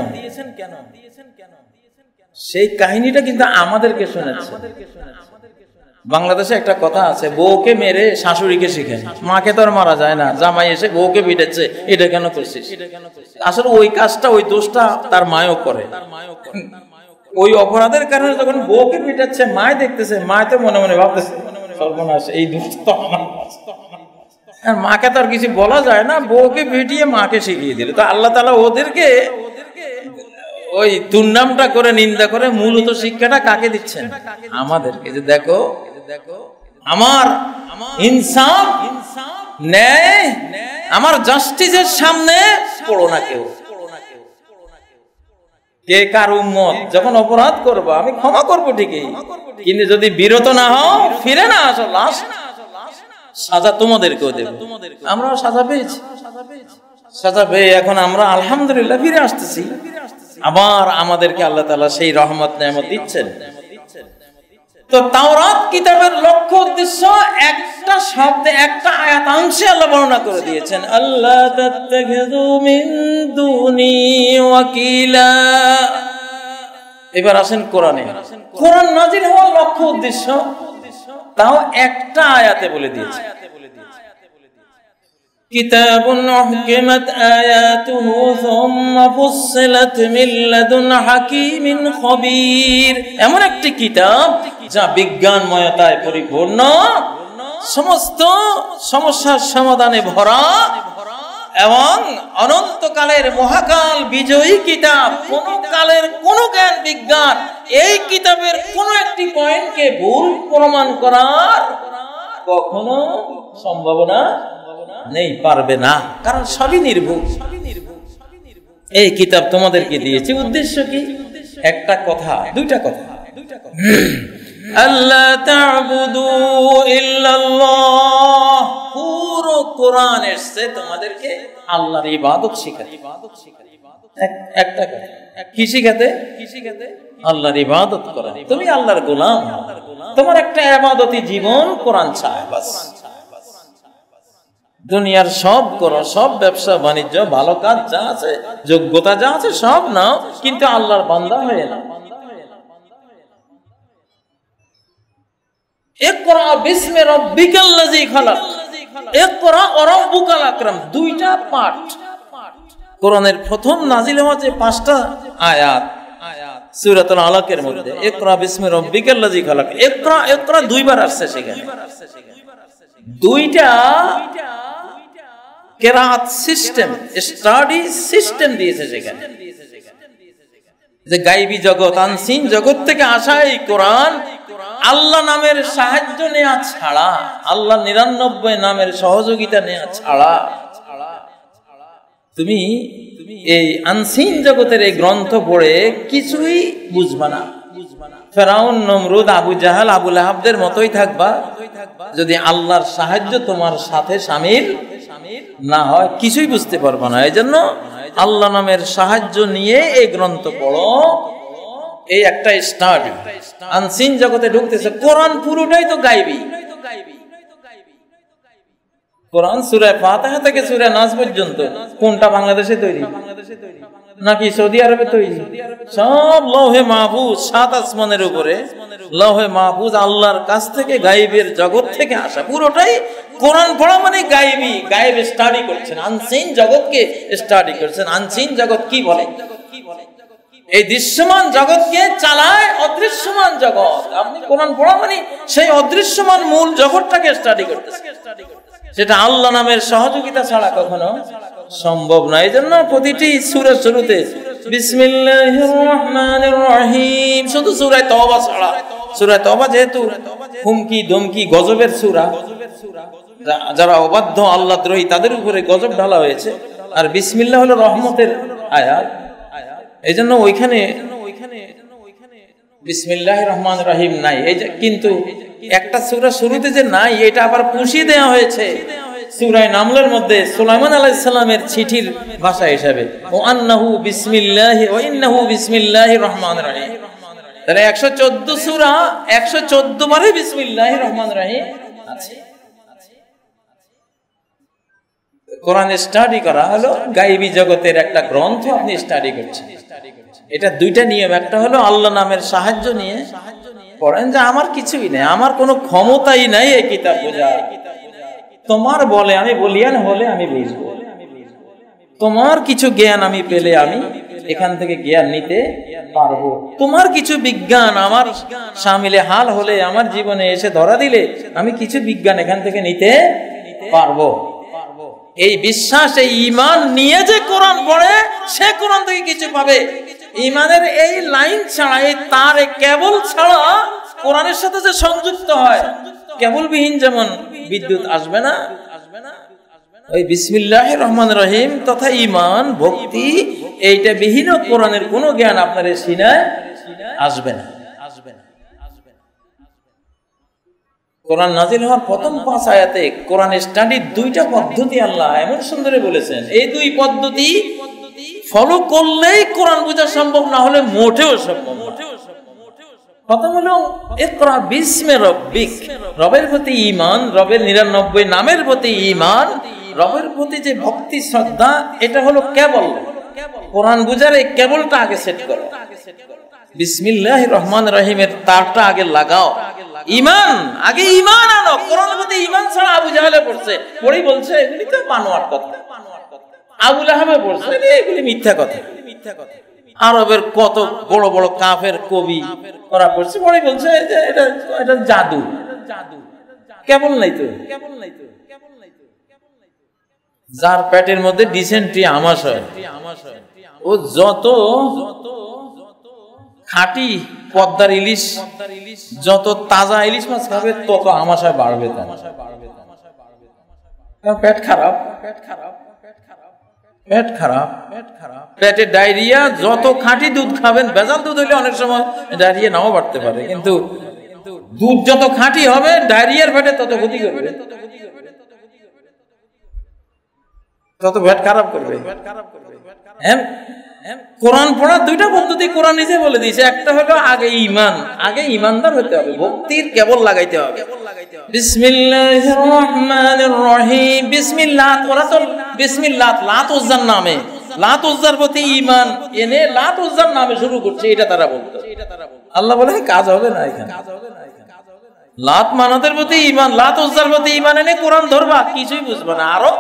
সেই কাহিনীটা কিন্তু আমাদেরকে শোনাচ্ছে। বাংলাদেশে একটা কথা আছে, বউকে মেরে শাশুড়িকে শিখায়। মাকে তো আর মারা যায় না, জামাই এসে বউকে পিটাচ্ছে, এটা কেন করছিস? আসলে ওই কাজটা, ওই দোষটা তার মায়ও করে। ওই অপরাধের কারণে যখন বউকে পিটাচ্ছে, মায় দেখতেছে, মায় তো মনে মনে ভাবতেছে সর্বনাশ, এই দোষটা আমার। মাকে তো আর কিছু বলা যায় না, বউকে পিটিয়ে মাকে শিখিয়ে দিল। তো আল্লাহ তাআলা ওদেরকে ওই দুর্নামটা করে, নিন্দা করে, মূলত শিক্ষাটা কাকে দিচ্ছেন? আমাদেরকে। যে দেখো, আমার ইনসাফ, ন্যায়, আমার জাস্টিসের সামনে পড়ো না কেউ। কে কার উম্মত? যখন অপরাধ করবা আমি ক্ষমা করবো ঠিকই, কিন্তু যদি বিরত না হও, ফিরে না আসো, লাশ সাজা তোমাদেরকেও দেব। আমরাও সাজা পেয়েছি, সাজা পেয়ে এখন আমরা আলহামদুলিল্লাহ ফিরে আসতেছি। আবার আমাদেরকে আল্লাহ তাআলা সেই রহমত নেয়ামত দিচ্ছেন। তো তাওরাত কিতাবের লক্ষ্য উদ্দেশ্য একটা শব্দে, একটা আয়াতাংশে আল্লাহ বর্ণনা করে দিয়েছেন, আল্লাহ তাত্তাখিযু মিন দুনি ওয়াকিলা। এবার আসেন কোরআনে। কোরআন নাযিল হওয়ার লক্ষ্য উদ্দেশ্য তাও একটা আয়াতে বলে দিয়েছে, কিতাবুন উহকিমাত আয়াতুহু সুম্মা ফুসসিলাত মিন লাদুন হাকীমিন খবীর। এমন একটি কিতাব যা বিজ্ঞানময়তায় পরিপূর্ণ, সমস্ত সমস্যার সমাধানে ভরা এবং অনন্তকালের মহাকাল বিজয়ী কিতাব। কোন কালের কোন জ্ঞান বিজ্ঞান এই কিতাবের কোন একটি পয়েন্টকে ভুল প্রমাণ করার কখনো সম্ভাবনা নেই, পারবে না, কারণ সবই নির্ভুল। এই কিতাব তোমাদেরকে দিয়েছি, উদ্দেশ্য কি? একটা কথা, দুইটা কথা, আল্লাহ তা'বুদু ইল্লাল্লাহ। পুরো কোরআন এসেছে তোমাদেরকে আল্লাহর ইবাদত শিখাতে। একটা কথা, কি শিখাতে? আল্লাহর ইবাদত করা। তুমি আল্লাহর গোলাম, তোমার একটা ইবাদতি জীবন কোরআন চায়, বাস। দুনিয়ার সব করো, সব ব্যবসা বাণিজ্য, ভালো কাজ যা আছে, যোগ্যতা যা আছে সব নাও, কিন্তু আল্লাহর বান্দা হয়ে নাও। ইকরা বিসমি রাব্বিকাল্লাযী খালাক, ইকরা ওয়া রাব্বুকাল আকরাম। দুইটা পার্ট কোরআনের প্রথম নাযিল হওয়া যে 5টা আয়াত সূরাতুল আলাকের মধ্যে, ইকরা বিসমি রাব্বিকাল্লাযী খালাক, ইকরা ইকরা দুইবার আসছে সেখানে। দুইটা কেরাত সিস্টেম, স্টাডি সিস্টেম দিয়েছে সেখানে, যে গায়বী জগৎ, আনসিন জগৎ থেকে আসা এই কোরআন আল্লাহ নামের সাহায্য নেওয়া ছাড়া, আল্লাহ 99 নামের সহযোগিতা নেওয়া ছাড়া তুমি এই আনসিন জগতের এই গ্রন্থ পড়ে কিছুই বুঝবা না। ফেরাউন, নমরুদ, আবু জাহাল, আবু লাহাবদের মতোই থাকবা। যদি আল্লাহর সাহায্য তোমার সাথে শামিল না হয়, কিছুই বুঝতে পারবা না। এই জন্য আল্লাহ নামের সাহায্য নিয়ে এই গ্রন্থ পড়ো। এই একটা স্টাডি, আনসিন জগতে ঢুকতেছে। কোরআন পুরোটাই তো গায়বী। কোরআন সূরা ফাতিহা থেকে সূরা নাস পর্যন্ত কোনটা বাংলাদেশে তৈরি নাকি সৌদি আরবে তৈরি? সব লৌহে মাহফুজ, 7 আসমানের উপরে লৌহে মাহফুজ, আল্লাহর কাছ থেকে, গায়বের জগৎ থেকে আসা। পুরোটাই কোরআন পড়া মানে গায়বী, গায়ব স্টাডি করছেন, আনসিন জগৎকে স্টাডি করছেন। আনসিন জগৎ কি বলে? এই দৃশ্যমান জগৎকে চালায় অদৃশ্যমান জগৎ। আপনি কোরআন পড়া মানে সেই অদৃশ্যমান মূল জগৎটাকে স্টাডি করতেছেন, সেটা আল্লাহ নামের সহযোগিতা ছাড়া কখনো সম্ভব নয়। এই জন্য প্রতিটি সূরার শুরুতে বিসমিল্লাহির রহমানির রহিম, শুধু সূরা তওবা ছাড়া। সূরা তওবা যেহেতু হুমকি ধমকি গজবের সূরা, যারা অবাধ্য আল্লাহদ্রোহী তাদের উপরে গজব ঢালা হয়েছে। আর বিসমিল্লাহ হলো রহমতের আয়াত, এই জন্য ওইখানে বিসমিল্লাহির রহমানির রহিম নাই, এই যে কিন্তু একটা সূরা শুরুতে যে নাই এটা আবার পুষিয়ে দেওয়া হয়েছে সূরা নামলের মধ্যে সুলাইমান আলাইহিস সালামের চিঠির ভাষা হিসেবে ও আন্নাহু বিসমিল্লাহি ওয়া ইন্নাহু বিসমিল্লাহির রহমানির রহিম। তাহলে 114 সূরা 114 বারে বিসমিল্লাহির রহমানির রহিম আছে। কোরআন স্টাডি করা হলো গায়েবী জগতের একটা গ্রন্থ, আপনি স্টাডি করছেন। এটা দুইটা নিয়ম, একটা হলো আল্লাহ নামের সাহায্য নিয়ে পড়েন যে আমার কিছুই নেই, আমার কোনো ক্ষমতাই নাই এই কিতাব বোঝা, তোমার বলে আমি বলিয়ান হলে আমি বুঝবো, তোমার কিছু জ্ঞান আমি পেলে আমি এখান থেকে জ্ঞান নিতে পারবো, তোমার কিছু বিজ্ঞান আমার শামিলে হাল হলে আমার জীবনে এসে ধরা দিলে আমি কিছু বিজ্ঞান এখান থেকে নিতে পারবো। এই বিশ্বাস, এই ঈমান নিয়ে যে কোরআন পড়ে সে কোরআন থেকে কিছু পাবে। ঈমানের এই লাইন ছাড়া, এই তার কেবল ছাড়া কোরআনের সাথে যে সংযুক্ত হয়, কেবলবিহীন যেমন বিদ্যুৎ আসবে না, ওই বিসমিল্লাহির রহমানির রহিম তথা ঈমান ভক্তি এইটা বিহীন কোরআনের কোনো জ্ঞান আপনার সিনায় আসবে না। কোরআন নাজিল হওয়ার প্রথম 5 আয়াতে কোরআন স্টাডির 2টা পদ্ধতি আল্লাহ এমন সুন্দরে বলেছেন, এই 2 পদ্ধতি ফলো করলেই কোরআন বোঝা সম্ভব, না হলে মোটেও সম্ভব না। প্রথম হলো ইকরা বিসমি রাব্বিক, রবের প্রতি ঈমান, রবের 99 নামের প্রতি ঈমান, রবের প্রতি যে ভক্তি শ্রদ্ধা, এটা হলো কেবল। কোরআন বোঝার এই কেবলটা আগে সেট করো, বিসমিল্লাহির রহমানির রহিমের তারটা আগে লাগাও, ঈমান আগে ঈমান আনো। কোরআনের প্রতি ঈমান ছাড়া আবু জাহেলে পড়ছে, পড়েই বলছে এগুলি তো বানোয়াট কথা, আবু লাহাবে পড়ছে এগুলি মিথ্যা কথা। আরবের কত বড় বড় কাফের কবি ওরা পড়ছে, পড়েই বলছে যে এটা জাদু, কেবল নাই তো। যার পেটের মধ্যে ডিসেন্ট্রি আমাশয়, ও যত খাঁটি পদ্মার ইলিশ, যত তাজা ইলিশ মাছ খাবে তত আমাশয় বাড়বে, পেট খারাপ, পেটে ডায়রিয়া, যত খাঁটি দুধ খাবেন, ভেজাল দুধ হইলে অনেক সময় ডায়রিয়া নাও বাড়তে পারে, কিন্তু দুধ যত খাঁটি হবে ডায়রিয়ার পেটে তত ক্ষতি করবে, তত পেট খারাপ করবে। কোরআন পড়ার 2টা পদ্ধতি কোরআন নিজে বলে দিয়েছে, একটা হলো আগে ঈমান, আগে ঈমানদার হতে হবে, ভক্তির কেবল লাগাইতে হবে। বিসমিল্লাহির রহমানির রহিম, বিসমিল্লাহ, ওরা তো বিসমিল্লাহ লাত উজ্জার নামে, লাত উজ্জার প্রতি ঈমান এনে লাত উজ্জার নামে শুরু করছে, এটা তারা বলতো। আল্লাহ বলে কাজ হবে না এখানে, লাত মানতের প্রতি ঈমান, লাত উজ্জার প্রতি ঈমান এনে কোরআন ধরবা, কিছুই বুঝবা না। আরো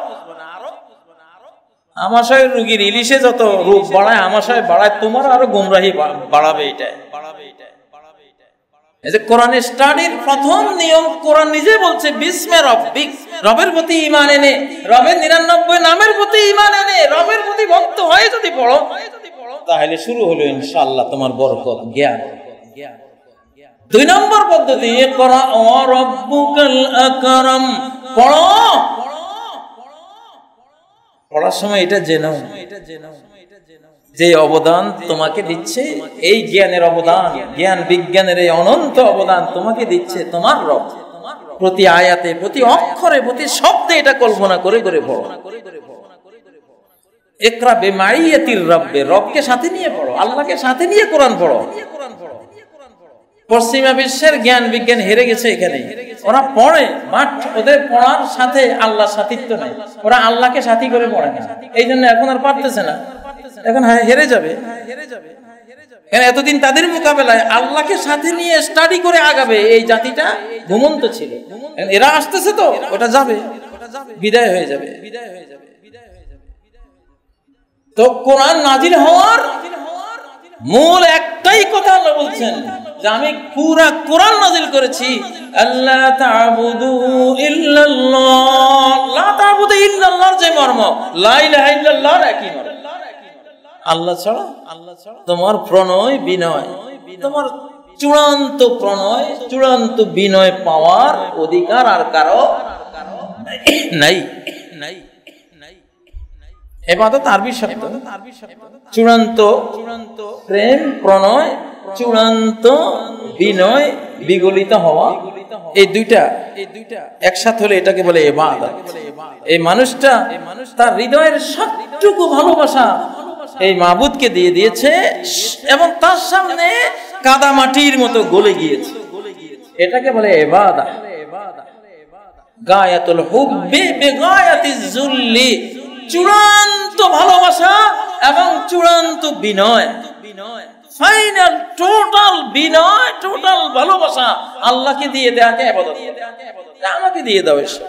আমাশয় রোগীর ইলিশে যত রূপ বাড়ায়, আমাশয় বাড়ায়, তোমার আরো গুমরাহি বাড়াবে। এই যে কোরআন স্টাডির প্রথম নিয়ম, কোরআন নিজে বলছে বিসমি রাব্বিক, রবের প্রতি ঈমান এনে, রবের 99 নামের প্রতি ঈমান এনে, রবের প্রতি ভক্ত হয়ে যদি পড়ো, তাহলে শুরু হলো ইনশাআল্লাহ তোমার বরকত, জ্ঞান। 2 নম্বর পদ্ধতি ইকরা ওয়া রাব্বুকাল আকরাম, পড়ো। পড়ার সময় এটা জেনো যে অবদান তোমাকে দিচ্ছে, এই জ্ঞানের অবদান, জ্ঞান বিজ্ঞানের এই অনন্ত অবদান তোমাকে দিচ্ছে তোমার রব। প্রতি আয়াতে, প্রতি অক্ষরে, প্রতি শব্দে এটা কল্পনা করে করে পড়ো। ইকরা বিমাইয়াতির রব্বে, রবকে সাথে নিয়ে পড়ো, আল্লাহকে সাথে নিয়ে কোরআন পড়ো। পশ্চিমা বিশ্বের জ্ঞান বিজ্ঞান হেরে গেছে এখানে, ওরা পড়ে বাট ওদের পড়ার সাথে আল্লাহর সাথিত্ব নাই, ওরা আল্লাহকে সাথী করে পড়ে না, এই জন্য এখন আর পারতেছে না, এখন হেরে যাবে। এতদিন তাদের মোকাবেলায় আল্লাহকে সাথে নিয়ে স্টাডি করে আগাবে এই জাতিটা ঘুমন্ত ছিল, এরা আসতেছে তো ওটা যাবে, বিদায় হয়ে যাবে। তো কোরআন নাজিল হওয়ার মূল একটাই কথা আল্লাহ বলছেন যে আমি পুরা কোরআন নাজিল করেছি, আল্লাহ তা'বুদু ইল্লাল্লাহ, লা তা'বুদু ইল্লাল্লাহর যে মর্ম, লা ইলাহা ইল্লাল্লাহর একই মর্ম। আল্লাহ ছাড়া তোমার প্রণয় বিনয়, তোমার চূড়ান্ত প্রণয়, চূড়ান্ত বিনয় পাওয়ার অধিকার আর কারো নাই। ইবাদত আরবি শব্দ, চূড়ান্ত প্রেম প্রণয়, চূড়ান্ত বিনয়, বিগলিত হওয়া, এই দুইটা একসাথে হলে এটাকে বলে ইবাদত। এই মানুষটা তার হৃদয়ের সবটুকু ভালোবাসা এই মাবুদকে দিয়ে দিয়েছে এবং তার সামনে কাদা মাটির মতো গলে গিয়েছে, এটাকে বলে ইবাদত। গায়াতুল হুব্বি বিগায়াতিজ যুল্লি, চূড়ান্ত ভালোবাসা এবং চূড়ান্ত বিনয়, ফাইনাল টোটাল বিনয়, টোটাল ভালোবাসা আল্লাহকে দিয়ে দেওয়াকে ইবাদত। আমাকে দিয়ে দাও এসব।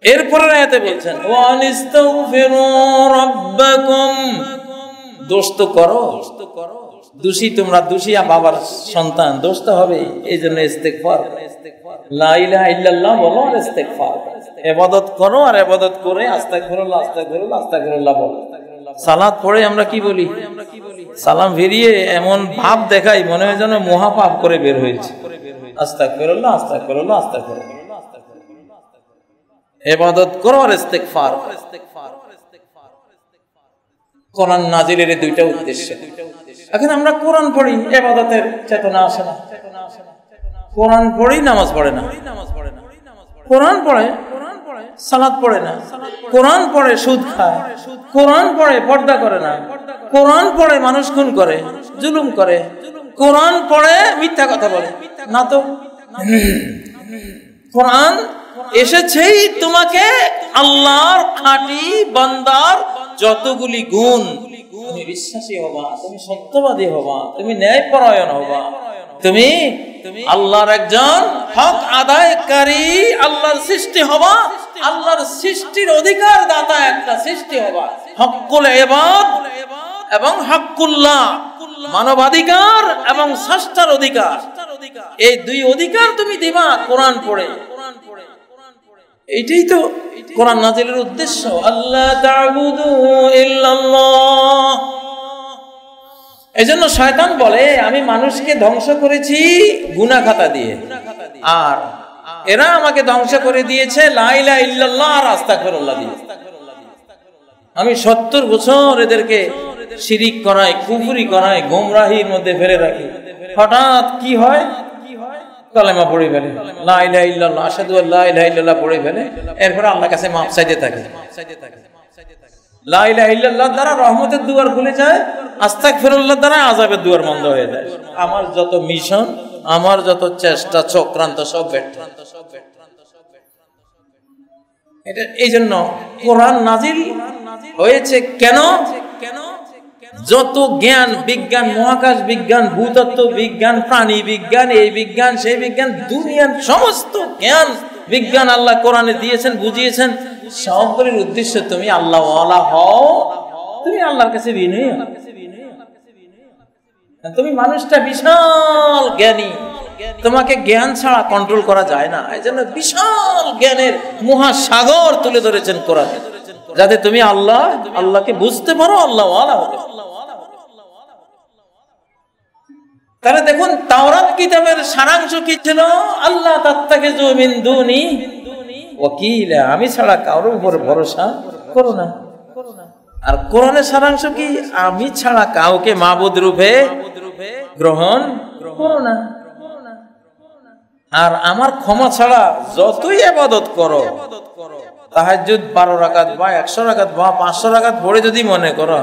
এরপরের আয়াতে বলছেন ওয়ানিস্তাগফিরু রাব্বাকুম, দোষ তো করো, দোষী তোমরা, দোষী বাবার সন্তান, দোষ তো হবে, এই জন্য ইস্তেগফার, লা ইলাহা ইল্লাল্লাহ বলো আর ইস্তেগফার, ইবাদত করো আর ইবাদত করে আস্তাগফিরুল্লাহ আস্তাগফিরুল্লাহ আস্তাগফিরুল্লাহ বলো। সালাত পড়ে আমরা কি বলি? সালাম ফিরিয়ে এমন ভাব দেখাই মনে হয় যেন মহাপাপ করে বের হয়েছে, আস্তাগফিরুল্লাহ আস্তাগফিরুল্লাহ আস্তাগফিরুল্লাহ। ইবাদত করো আর ইস্তেগফার। কোরআন নাজিলের দুইটা উদ্দেশ্য। এখন আমরা কোরআন পড়ি, ইবাদতের চেতনা আসে না। কোরআন পড়ি, নামাজ পড়ে না। কোরআন পড়ে, সালাত পড়ে না। কোরআন পড়ে, সুদ খায়। কোরআন পড়ে, পর্দা করে না। কোরআন পড়ে, মানুষ খুন করে, জুলুম করে। কোরআন পড়ে, মিথ্যা কথা বলে না। তো কোরআন এসেছেই তোমাকে আল্লাহর খাঁটি বান্দার যতগুলি গুণ, তুমি বিশ্বাসী হবা, তুমি সত্যবাদী হবা, তুমি ন্যায়পরায়ণ হবা, তুমি আল্লাহর একজন হক আদায়কারী, আল্লাহর সৃষ্টি হবা, আল্লাহর সৃষ্টির অধিকার দাতা একটা সৃষ্টি হবা। হকুল ইবাদ এবং হকুল্লাহ, মানবাধিকার এবং স্রষ্টার অধিকার, এই দুই অধিকার তুমি দিবা কোরআন পড়ে। এটাই তো কোরআন নাজিলের উদ্দেশ্য, আল্লাহ তা'বুদু ইল্লাল্লাহ। এজন্য শয়তান বলে আমি মানুষকে ধ্বংস করেছি গুনাহ খাতা দিয়ে, আর এরা আমাকে ধ্বংস করে দিয়েছে লা ইলাহা ইল্লাল্লাহ আর আস্তাগফিরুল্লাহ দিয়ে। আমি 70 বছর এদেরকে শিরিক করাই, কুফরি করাই, গোমরাহির মধ্যে ফেলে রাখি। হঠাৎ কি হয়? কালেমা পড়ে ফেলে, লা ইলাহা ইল্লাল্লাহ, আশহাদু আল্লা ইলাহা ইল্লাল্লাহ পড়ে ফেলে। এরপর আল্লাহর কাছে মাপ চাইতে থাকে। লা ইলাহা ইল্লাল্লাহ দ্বারা রহমতের দুয়ার খুলে যায়, আস্তাগফিরুল্লাহ দ্বারা আযাবের দুয়ার বন্ধ হয়ে যায়। আমার যত মিশন, আমার যত চেষ্টা, চক্রান্ত সব ব্যর্থ। এটা এই জন্য কোরআন নাজিল হয়েছে কেন? যত জ্ঞান, বিজ্ঞান, মহাকাশ বিজ্ঞান, ভূতত্ত্ব বিজ্ঞান, প্রাণী বিজ্ঞান, এই বিজ্ঞান, সেই বিজ্ঞান, দুনিয়ার সমস্ত জ্ঞান বিজ্ঞান আল্লাহ কোরআনে দিয়েছেন, বুঝিয়েছেন। সবগুলির উদ্দেশ্য তুমি আল্লাহ ওয়ালা হও, তুমি আল্লাহর কাছে বিনয়ী হও। তুমি মানুষটা বিশাল জ্ঞানী, তোমাকে জ্ঞান ছাড়া কন্ট্রোল করা যায় না। এই জন্য বিশাল জ্ঞানের মহাসাগর তুলে ধরেছেন কোরআন, যাতে তুমি আল্লাহকে বুঝতে পারো, আল্লাহ ওয়ালা হও। তাহলে দেখুন তাওরাত কিতাবের সারাংশ কি ছিল? আল্লাহ তাত্তাখিযু মিন দুনি ওয়াকিলা, আমি ছাড়া কারোর উপর ভরসা করো না। আর কোরআনের সারাংশ কি? আমি ছাড়া কাউকে মাবুদ রূপে গ্রহণ করো না। আর আমার ক্ষমা ছাড়া যতই ইবাদত করো, তাহাজ্জুদ 12 রাকাত বা 100 রাকাত বা 500 রাকাত পড়ে যদি মনে করো,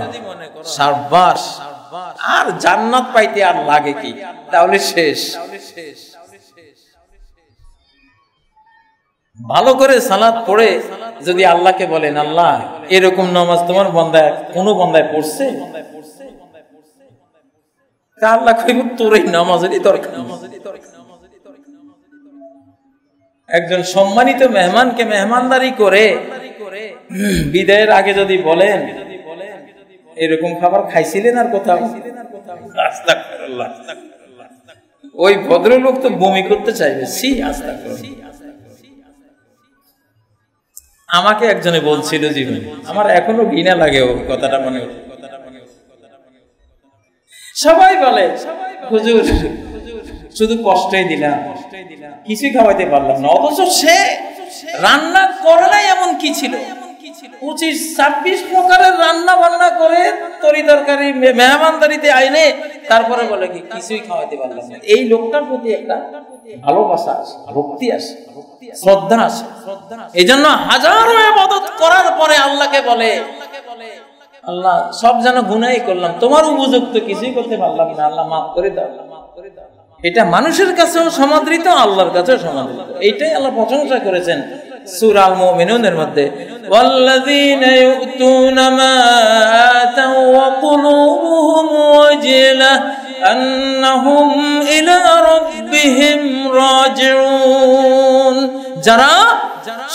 শাবাশ, আর জান্নাত পাইতে আর লাগে কি? তাহলে শেষ। ভালো করে সালাত পড়ে যদি আল্লাহকে বলেন, আল্লাহ এরকম নামাজ তোমার বান্দায় কোন বান্দায় পড়ছে? তা আল্লাহ কইব তোর এই নামাজেরই দরকার। একজন সম্মানিত মেহমানকে মেহমানদারি করে বিদায়ের আগে যদি বলেন, এরকম খাবার খাইছিলেন আর কোথাও? আস্তাগফিরুল্লাহ। ওই ভদ্রলোক তো বমি করতে চাইবে। সি আস্তাগফিরুল্লাহ। আমাকে একজনে বলছিল জীবনে, আমার এখনো ঘৃণা লাগে ও কথাটা মনে। সবাই বলে হুজুর শুধু কষ্টই দিলাম, কিছুই খাওয়াইতে পারলাম না। অথচ সে রান্না করে নাই এমন কি ছিল? 25-26 প্রকারের রান্না বান্না করে তরি তরকারি মেহমানদারিতে আইনে তারপরে বলে কি কিছুই খাওয়াতে পারলাম না। এই লোকটার প্রতি একটা ভালোবাসা আসে, ভক্তি আসে, শ্রদ্ধা আসে। এই জন্য হাজারো ইবাদত করার পরে আল্লাহকে বলে, আল্লাহ সব যেন গুনাহই করলাম, তোমার উপযুক্ত কিছুই করতে পারলাম না, আল্লাহ মাফ করে দাও। এটা মানুষের কাছেও সমাদৃত, আল্লাহর কাছেও সমাদৃত। এইটাই আল্লাহ প্রশংসা করেছেন সূরা আল মুমিনুনের মধ্যে, ওয়াল্লাযীনা ইউতুনা মা আতাউ ওয়া কুলুবুহুম ওয়াজিলাহ আন্নাহুম ইলা রাব্বিহিম রাজিউন। যারা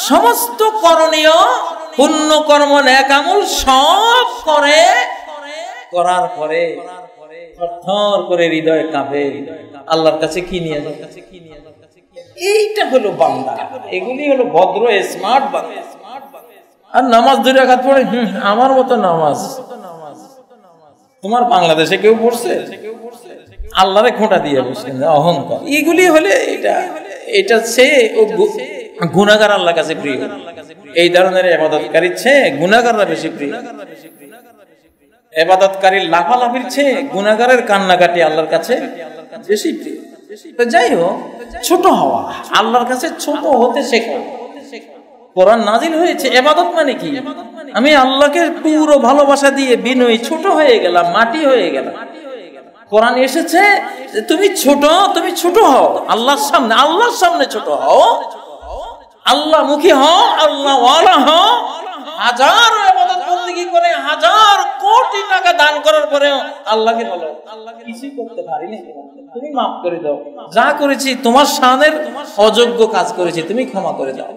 সমস্ত করণীয় পুণ্য কর্ম নেক আমল সব করে, করার পরে থরথর করে হৃদয় কাঁপে, আল্লাহর কাছে কি নিয়ে যাবে। এইটা হলো বান্দা, এগুলি হলো ভদ্র স্মার্ট বান্দা। আর নামাজ 2 রাকাত পড়ে আমার মতো নামাজ তোমার বাংলাদেশে কেউ পড়ছে? আল্লাহরে খোঁটা দিয়ে বসছেন, অহংকার। এগুলি হলে এটা সে গুনাহগার আল্লাহর কাছে প্রিয়। এই ধরনের ইবাদতকারীর চেয়ে গুনাহগাররা বেশি প্রিয়। ইবাদতকারীর লাফালাফির চেয়ে গুনাহগারের কান্নাকাটি আল্লাহর কাছে বেশি প্রিয়। তো যাই হোক, ছোট হওয়া, আল্লাহর কাছে ছোট হতে শেখো। কোরআন নাজিল হয়েছে, ইবাদত মানে কি? আমি আল্লাহকে পুরো ভালোবাসা দিয়ে বিনয়ী ছোট হয়ে গেলাম, মাটি হয়ে গেলাম। কোরআন এসেছে তুমি ছোট হও আল্লাহর সামনে ছোট হও, আল্লাহ মুখী হও, আল্লাহ ওয়ালা হও। হাজার ইবাদত বندگی করে, হাজার কোটি টাকা দান করার পরেও আল্লাহকে বলো আল্লাহ কিছুই করতে পারিনি, তুমি মাফ করে দাও, যা করেছি তোমার শানের অযোগ্য কাজ করেছি, তুমি ক্ষমা করে দাও।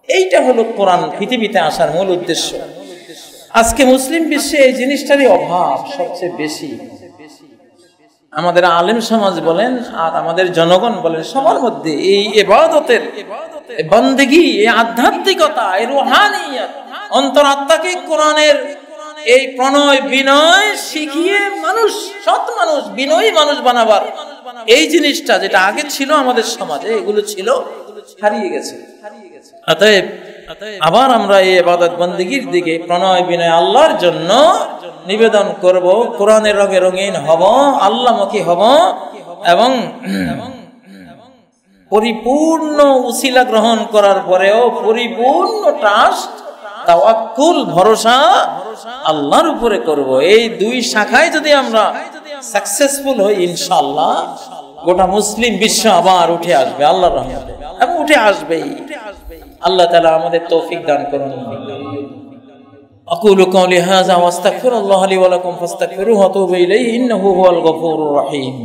এইটা হলো কোরআন পৃথিবীতে আসার মূল উদ্দেশ্য। আজকে মুসলিম বিশ্বে এই জিনিসটারই অভাব সবচেয়ে বেশি। আমাদের আলেম সমাজ বলেন আর আমাদের জনগণ বলেন, সবার মধ্যে এই ইবাদতের বন্দেগী, এই আধ্যাত্মিকতা, এই রুহানিয়ত, অন্তরাত্মাকে কোরআনের এই প্রণয় বিনয় শিখিয়ে মানুষ, সৎ মানুষ, বিনয়ী মানুষ বানাবার এই জিনিসটা যেটা আগে ছিল আমাদের সমাজে, এগুলো ছিল, হারিয়ে গেছে। অতএব আবার আমরা এই ইবাদত বন্দেগীর দিকে প্রণয় বিনয় আল্লাহর জন্য নিবেদন করব, কোরআনের রঙে রঙিন হব, আল্লাহমুখী হব এবং পরিপূর্ণ উসিলা গ্রহণ করার পরেও পরিপূর্ণ ট্রাস্ট, তাওয়াক্কুল, ভরসা আল্লাহর উপরে করব। এই 2 শাখায় যদি আমরা সাকসেসফুল হই, ইনশাআল্লাহ গোটা মুসলিম বিশ্ব আবার উঠে আসবে আল্লাহর রহমতে, এবং উঠে আসবেই। আল্লাহ তাআলা আমাদের তৌফিক দান করুন। أقول قولي هذا واستغفر الله لي ولكم فاستغفروه وتوبوا إليه إنه هو الغفور الرحيم.